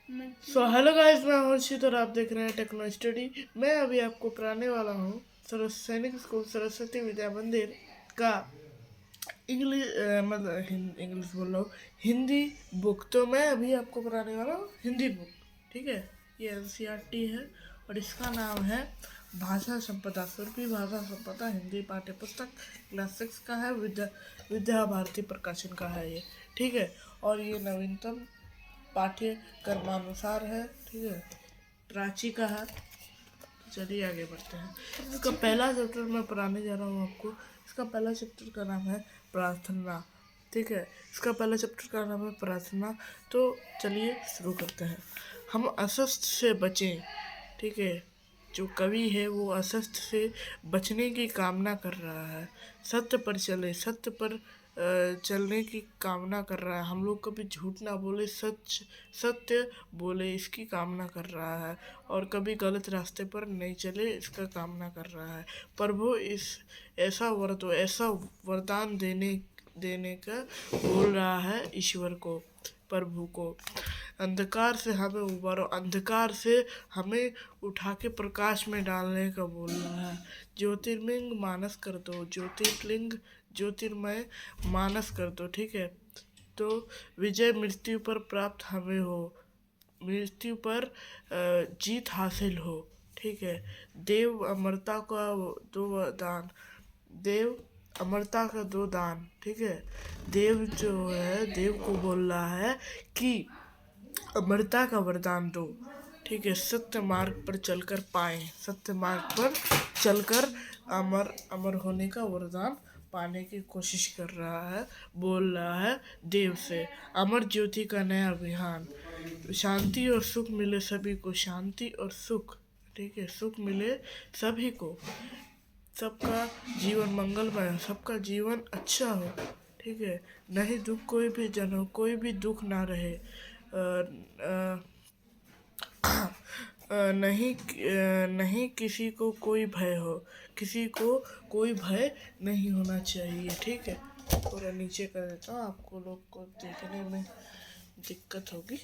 Hello guys, मैं हूं हर्षित और आप देख रहे हैं टेक्नो स्टडी। मैं अभी आपको पढ़ाने वाला हूँ सैनिक स्कूल सरस्वती विद्या मंदिर का इंग्लिश मतलब इंग्लिश बोल रहा हूँ, हिंदी बुक। तो मैं अभी आपको पढ़ाने वाला हूँ हिंदी बुक। ठीक है, ये एनसीईआरटी है और इसका नाम है भाषा संपदा, सुरभि भाषा संपदा हिंदी पाठ्य पुस्तक, क्लास 6 का है, विद्या भारती प्रकाशन का है ये। ठीक है, और ये नवीनतम पाठ्यक्रमानुसार है। ठीक है, प्राची का है। चलिए आगे बढ़ते हैं। इसका पहला चैप्टर मैं पढ़ाने जा रहा हूँ आपको। इसका पहला चैप्टर का नाम है प्रार्थना। ठीक है, इसका पहला चैप्टर का नाम है प्रार्थना। तो चलिए शुरू करते हैं। हम अस्वस्थ से बचें। ठीक है, जो कवि है वो अस्वस्थ से बचने की कामना कर रहा है, सत्य पर चले, सत्य पर चलने की कामना कर रहा है। हम लोग कभी झूठ ना बोले, सत्य बोले इसकी कामना कर रहा है, और कभी गलत रास्ते पर नहीं चले इसका कामना कर रहा है। प्रभु इस ऐसा वरदान देने देने का बोल रहा है ईश्वर को, प्रभु को। अंधकार से हमें उबारो, अंधकार से हमें उठा के प्रकाश में डालने का बोल रहा है। ज्योतिर्लिंग मानस कर दो, ज्योतिर्मय मानस कर दो। ठीक है, तो विजय मृत्यु पर प्राप्त हमें हो, मृत्यु पर जीत हासिल हो। ठीक है, देव अमरता का दो दान, देव अमरता का दो दान। ठीक है, देव जो है, देव को बोल रहा है कि अमरता का वरदान दो। ठीक है, सत्य मार्ग पर चलकर पाए, सत्य मार्ग पर चलकर अमर होने का वरदान पाने की कोशिश कर रहा है, बोल रहा है देव से। अमर ज्योति का नया अभियान, शांति और सुख मिले सभी को, शांति और सुख। ठीक है, सुख मिले सभी को, सबका जीवन मंगलमय, सबका जीवन अच्छा हो। ठीक है, नहीं दुख कोई भी जन हो, कोई भी दुख ना रहे। नहीं किसी को कोई भय हो, किसी को कोई भय नहीं होना चाहिए। ठीक है, थोड़ा नीचे कर देता हूँ, आपको लोग को देखने में दिक्कत होगी।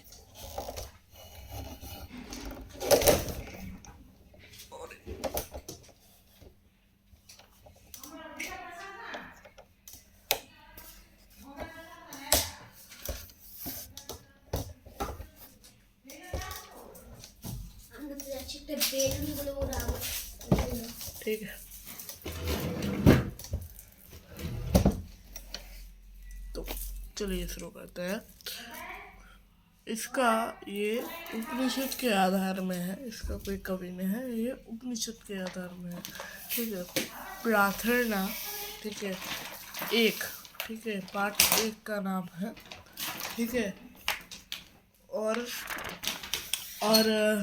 ठीक है, तो चलिए शुरू करते हैं। इसका ये उपनिषद के आधार में है, इसका कोई कवि नहीं है, ये उपनिषद के आधार में है। ठीक है, प्रार्थना। ठीक है, एक। ठीक है, पाठ 1 का नाम है। ठीक है, और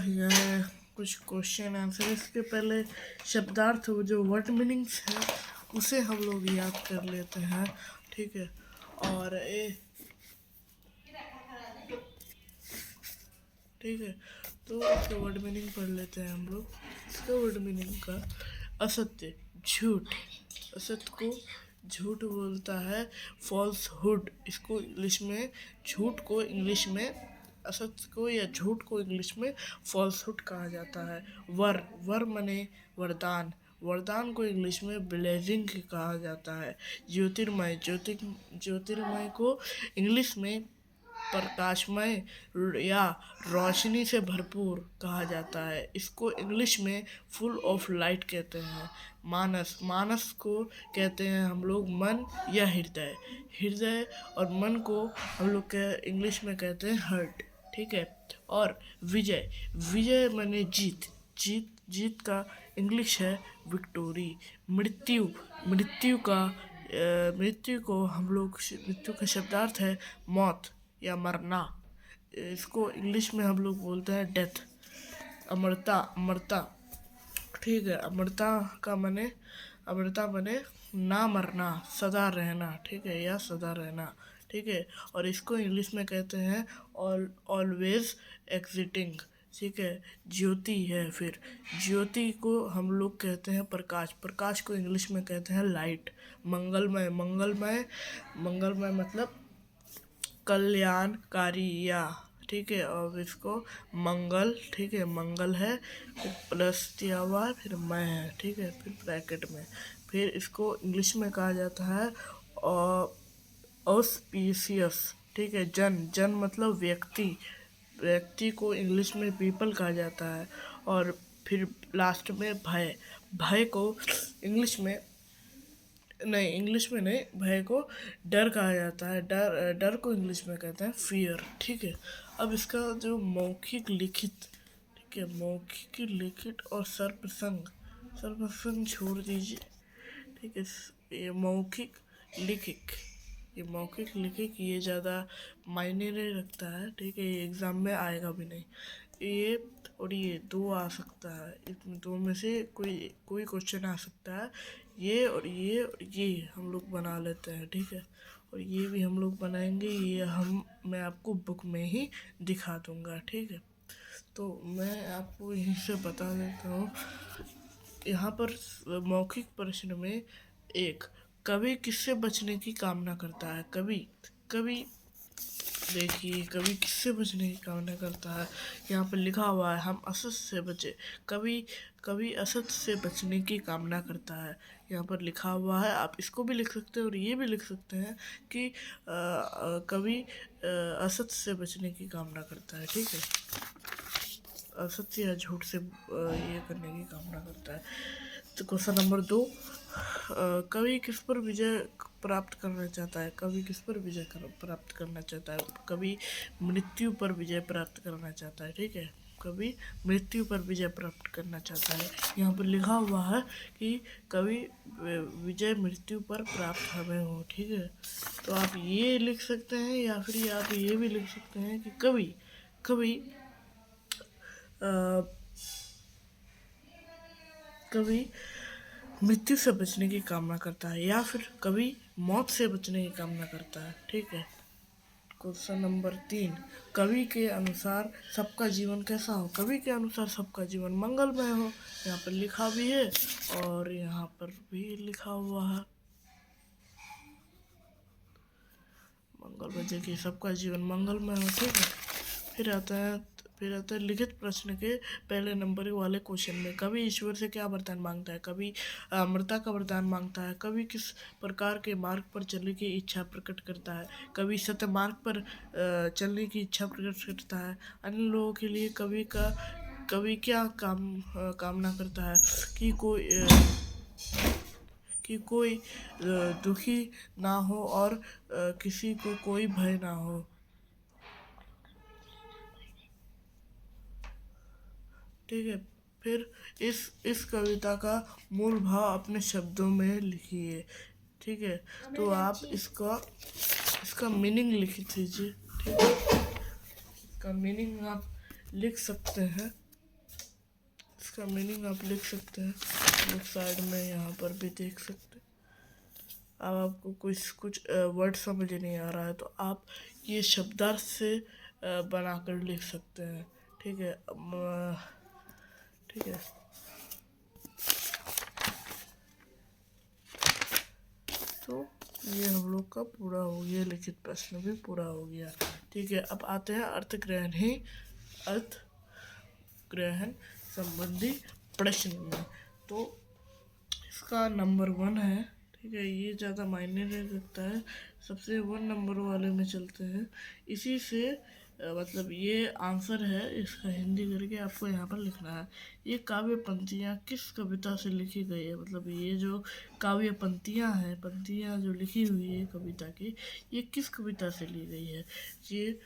यह कुछ क्वेश्चन आंसर। इसके पहले शब्दार्थ जो वर्ड मीनिंग्स है उसे हम लोग याद कर लेते हैं। ठीक है, और ये ठीक है, तो इसका वर्ड मीनिंग पढ़ लेते हैं हम लोग। इसका वर्ड मीनिंग का असत्य, झूठ, असत्य को झूठ बोलता है, फॉल्सहुड। इसको इंग्लिश में झूठ को इंग्लिश में, असत्य को या झूठ को इंग्लिश में फॉल्सहुड कहा जाता है। वर मने वरदान, वरदान को इंग्लिश में ब्लेसिंग कहा जाता है। ज्योतिर्मय को इंग्लिश में प्रकाशमय या रोशनी से भरपूर कहा जाता है। इसको इंग्लिश में फुल ऑफ लाइट कहते हैं। मानस को कहते हैं हम लोग मन या हृदय और मन को हम लोग इंग्लिश में कहते हैं हार्ट। ठीक है, और विजय माने जीत का इंग्लिश है विक्टोरी। मृत्यु को हम लोग, मृत्यु का शब्दार्थ है मौत या मरना। इसको इंग्लिश में हम लोग बोलते हैं डेथ। अमरता। ठीक है, अमरता मने ना मरना, सदा रहना। ठीक है, या सदा रहना। ठीक है, और इसको इंग्लिश में कहते हैं ऑलवेज एग्जिटिंग। ठीक है, ज्योति है। फिर ज्योति को हम लोग कहते हैं प्रकाश को इंग्लिश में कहते हैं लाइट। मंगलमय मतलब कल्याणकारी या ठीक है। और इसको मंगल, ठीक है, मंगल है, फिर प्लस दिया हुआ है, फिर मैं है, ठीक है, फिर ब्रैकेट में। फिर इसको इंग्लिश में कहा जाता है ऑस्पीशियस, ठीक है। जन, जन मतलब व्यक्ति, व्यक्ति को इंग्लिश में पीपल कहा जाता है। और फिर लास्ट में भय, भय को इंग्लिश में नहीं, इंग्लिश में नहीं, भय को डर कहा जाता है। डर, डर को इंग्लिश में कहते हैं फियर, ठीक है। अब इसका जो मौखिक लिखित, ठीक है, मौखिक लिखित और सर्वप्रसंग, सर्वप्रसंग छोड़ दीजिए, ठीक है। ये मौखिक लिखित, ये मौखिक लिखित ये ज़्यादा मायने नहीं रखता है, ठीक है, ये एग्ज़ाम में आएगा भी नहीं। ये और ये दो आ सकता है, इसमें दो में से कोई कोई क्वेश्चन आ सकता है। ये और ये हम लोग बना लेते हैं, ठीक है। और ये भी हम लोग बनाएंगे, ये मैं आपको बुक में ही दिखा दूंगा, ठीक है। तो मैं आपको यहीं से बता देता हूँ। यहाँ पर मौखिक प्रश्न में एक, कवि किससे बचने की कामना करता है? कवि, कवि देखिए, कवि किससे बचने की कामना करता है? यहाँ पर लिखा हुआ है हम असत से बचे। कवि, कवि असत से बचने की कामना करता है, यहाँ पर लिखा हुआ है। आप इसको भी लिख सकते हैं और ये भी लिख सकते हैं कि कवि असत से बचने की कामना करता है, ठीक है, असत्य या झूठ से ये करने की कामना करता है। तो क्वेश्चन नंबर 2, कवि किस पर विजय प्राप्त करना चाहता है? कवि किस पर विजय प्राप्त करना चाहता है? कवि मृत्यु पर विजय प्राप्त करना चाहता है, ठीक है, कवि मृत्यु पर विजय प्राप्त करना चाहता है। यहाँ पर लिखा हुआ है कि कवि विजय मृत्यु पर प्राप्त हमें हो, ठीक है। तो आप ये लिख सकते हैं या फिर आप ये भी लिख सकते हैं कि कवि, कवि कवि मृत्यु से बचने की कामना करता है, या फिर कवि मौत से बचने की कामना करता है, ठीक है। क्वेश्चन नंबर 3, कवि के अनुसार सबका जीवन कैसा हो? कवि के अनुसार सबका जीवन मंगलमय हो, यहाँ पर लिखा भी है और यहाँ पर भी लिखा हुआ है मंगलमय, देखिए सबका जीवन मंगलमय हो, ठीक है। फिर आता है लिखित प्रश्न के पहले नंबर वाले क्वेश्चन में, कवि ईश्वर से क्या वरदान मांगता है? कवि अमरता का वरदान मांगता है। कवि किस प्रकार के मार्ग पर चलने की इच्छा प्रकट करता है? कवि सत्य मार्ग पर चलने की इच्छा प्रकट करता है। अन्य लोगों के लिए कवि क्या कामना करता है? कि कोई दुखी ना हो और किसी को कोई भय ना हो, ठीक है। फिर इस कविता का मूल भाव अपने शब्दों में लिखिए, ठीक है। तो आप इसका मीनिंग लिख दीजिए, ठीक है। इसका मीनिंग आप लिख सकते हैं, इसका मीनिंग आप लिख सकते हैं, लोग साइड में यहाँ पर भी देख सकते हैं। अब आपको कुछ वर्ड समझ नहीं आ रहा है तो आप ये शब्दार्थ से बनाकर लिख सकते हैं, ठीक है, ठीक है। तो ये हम लोग का पूरा हो गया, लिखित प्रश्न भी पूरा हो गया, ठीक है। अब आते हैं अर्थ ग्रहण संबंधी प्रश्न में। तो इसका नंबर 1 है, ठीक है, ये ज़्यादा मायने नहीं रखता है, सबसे 1 नंबर वाले में चलते हैं। इसी से मतलब ये आंसर है इसका, हिंदी करके आपको यहाँ पर लिखना है। ये काव्य पंक्तियाँ किस कविता से लिखी गई है? मतलब ये जो काव्य पंक्तियाँ हैं, पंक्तियाँ जो लिखी हुई है कविता की, ये किस कविता से ली गई है? ये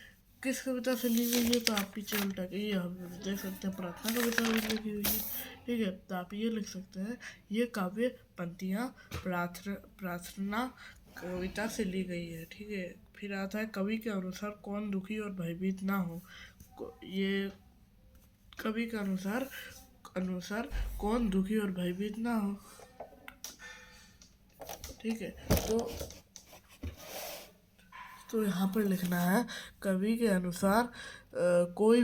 किस कविता से ली गई है? तो आप पीछे उल्टा के ये हम देख सकते हैं, प्रार्थना कविता भी लिखी हुई है, ठीक है। तो आप ये लिख सकते हैं, ये काव्य पंक्तियाँ प्रार्थना कविता से ली गई है, ठीक है। फिर आता है कवि के अनुसार कौन दुखी और भयभीत ना हो? ये कवि के अनुसार कौन दुखी और भयभीत ना हो, ठीक है। तो यहाँ पर लिखना है, कवि के अनुसार कोई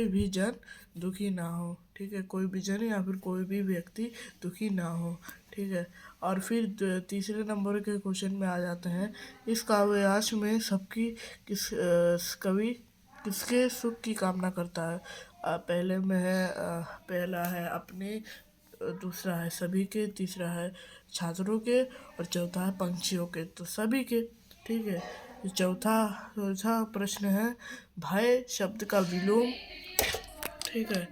भी जन दुखी ना हो, ठीक है, कोई भी जन या फिर कोई भी व्यक्ति दुखी ना हो, ठीक है। और फिर तीसरे नंबर के क्वेश्चन में आ जाते हैं, इस काव्याश में सबकी कवि किसके सुख की कामना करता है? पहले में है पहला है अपने, दूसरा है सभी के, तीसरा है छात्रों के, और चौथा है पंछियों के। तो सभी के, ठीक है। चौथा चौथा प्रश्न है भय शब्द का विलोम, ठीक है।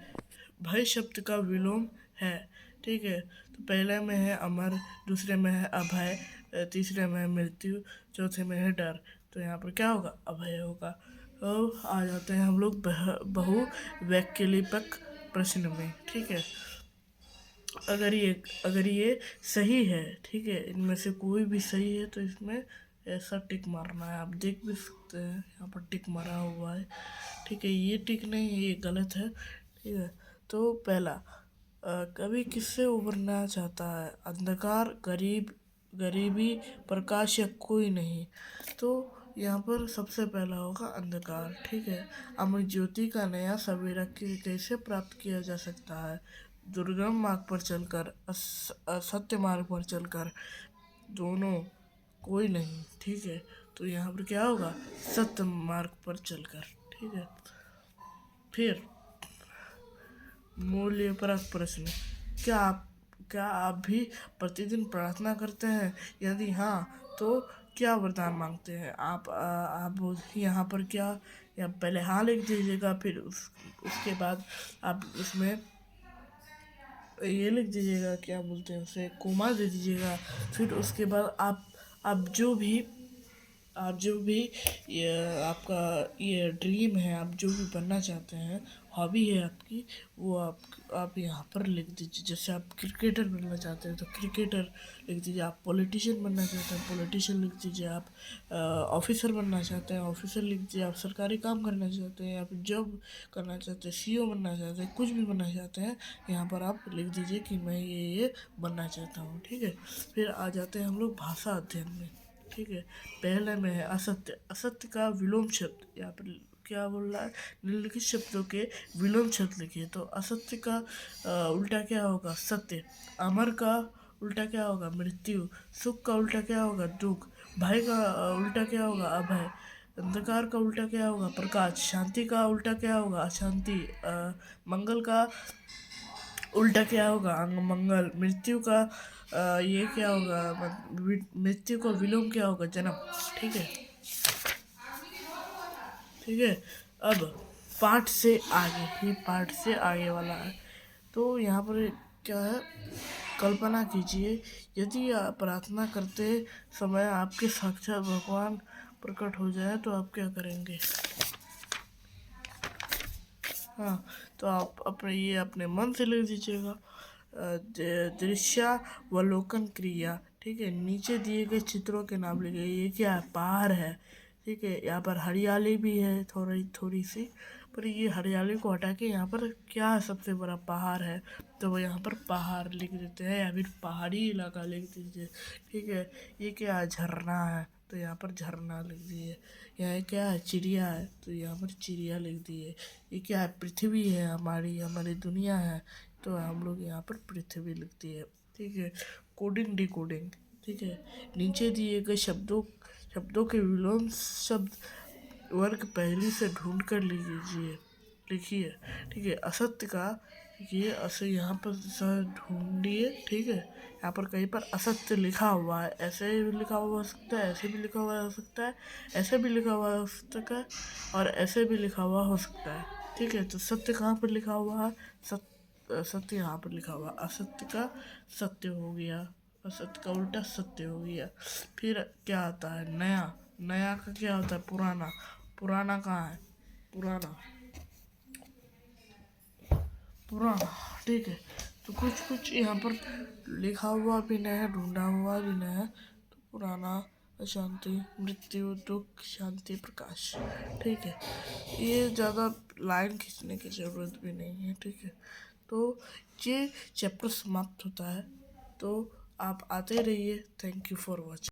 भय शब्द का विलोम है, ठीक है। तो पहले में है अमर, दूसरे में है अभय, तीसरे में है मृत्यु, चौथे में है डर। तो यहाँ पर क्या होगा? अभय होगा। तो आ जाते हैं हम लोग बहु वैकल्पिक प्रश्न में, ठीक है। अगर ये सही है, ठीक है, इनमें से कोई भी सही है तो इसमें ऐसा टिक मारना है। आप देख भी सकते हैं यहाँ पर टिक मारा हुआ है, ठीक है। ये टिक नहीं है, ये गलत है, ठीक है। तो पहला, कवि किससे उभरना चाहता है? अंधकार, गरीबी, प्रकाश या कोई नहीं? तो यहाँ पर सबसे पहला होगा अंधकार, ठीक है। अमर ज्योति का नया सवेरा कैसे प्राप्त किया जा सकता है? दुर्गम मार्ग पर चलकर, असत्य मार्ग पर चलकर, दोनों, कोई नहीं, ठीक है। तो यहाँ पर क्या होगा? सत्य मार्ग पर चलकर, ठीक है। फिर मूल्यपरक प्रश्न, क्या आप भी प्रतिदिन प्रार्थना करते हैं? यदि हाँ, तो क्या वरदान मांगते हैं? आप यहाँ पर क्या, या पहले हाँ लिख दीजिएगा, फिर उसके बाद आप उसमें ये लिख दीजिएगा, क्या बोलते हैं उसे, कोमा दे दीजिएगा। फिर उसके बाद आप जो भी ये आपका ये ड्रीम है, आप जो भी बनना चाहते हैं, हॉबी है आपकी, वो आप यहाँ पर लिख दीजिए। जैसे आप क्रिकेटर बनना चाहते हैं तो क्रिकेटर लिख दीजिए, आप पॉलिटिशियन बनना चाहते हैं पॉलिटिशियन लिख दीजिए, आप ऑफिसर बनना चाहते हैं ऑफिसर लिख दीजिए, आप सरकारी काम करना चाहते हैं, आप जॉब करना चाहते हैं, सीईओ बनना चाहते हैं, कुछ भी बनना चाहते हैं, यहाँ पर आप लिख दीजिए कि मैं ये बनना चाहता हूँ, ठीक है। फिर आ जाते हैं हम लोग भाषा अध्ययन में, ठीक है। पहले में है असत्य। असत्य का विलोम शब्द, यहाँ पर क्या बोल रहा है? निम्नलिखित शब्दों के विलोम शब्द लिखिए। तो असत्य का उल्टा क्या होगा? सत्य। अमर का उल्टा क्या होगा? मृत्यु। सुख का उल्टा क्या होगा? दुख। भय का उल्टा क्या होगा? अभय। अंधकार का उल्टा क्या होगा? प्रकाश। शांति का उल्टा क्या होगा? अशांति। मंगल का उल्टा क्या होगा? मंगल। मृत्यु का ये क्या होगा? मृत्यु का विलोम क्या होगा? जन्म, ठीक है, ठीक है। अब पाठ से आगे, ये पाठ से आगे वाला है। तो यहाँ पर क्या है? कल्पना कीजिए, यदि आप प्रार्थना करते समय आपके साक्षात भगवान प्रकट हो जाए तो आप क्या करेंगे? हाँ, तो आप अपने मन से लिख दीजिएगा। दृश्यावलोकन क्रिया, ठीक है। नीचे दिए गए चित्रों के नाम लिखिए। ये क्या है? पहाड़ है, ठीक है। यहाँ पर हरियाली भी है थोड़ी थोड़ी सी, पर ये हरियाली को हटा के यहाँ पर क्या है? सबसे बड़ा पहाड़ है, तो वो यहाँ पर पहाड़ लिख देते हैं, या फिर पहाड़ी इलाका लिख दीजिए, ठीक है। ये क्या है? झरना है, तो यहाँ पर झरना लिख दिए। यहाँ क्या है? चिड़िया है, तो यहाँ पर चिड़िया लिख दिए। ये क्या है? पृथ्वी है, हमारी दुनिया है, तो हम लोग यहाँ पर पृथ्वी लिख दिए, ठीक है। कोडिंग डिकोडिंग, ठीक है। नीचे दिए गए शब्दों के विलोम शब्द वर्ग पहली से ढूंढ कर लीजिए, लिखिए, ठीक है। असत्य का ये असत्य यहाँ पर ढूंढिए, ठीक है। यहाँ पर कहीं पर असत्य लिखा हुआ है, ऐसे भी लिखा हुआ हो सकता है, ऐसे भी लिखा हुआ हो सकता है, ऐसे भी लिखा हुआ हो सकता है, और ऐसे भी लिखा हुआ हो सकता है, ठीक है। तो सत्य कहाँ पर लिखा हुआ है? सत्य यहाँ पर लिखा हुआ। असत्य का सत्य हो गया, असत्य का उल्टा सत्य हो गया। फिर क्या आता है? नया। नया का क्या होता है? पुराना। पुराना कहाँ है? पुराना, पुराना, ठीक है। तो कुछ यहाँ पर लिखा हुआ भी नहीं है, ढूंढा हुआ भी नहीं है। तो पुराना, अशांति, मृत्यु, दुख, शांति, प्रकाश, ठीक है। ये ज़्यादा लाइन खींचने की ज़रूरत भी नहीं है, ठीक है। तो ये चैप्टर समाप्त होता है। तो आप आते रहिए। Thank you for watching.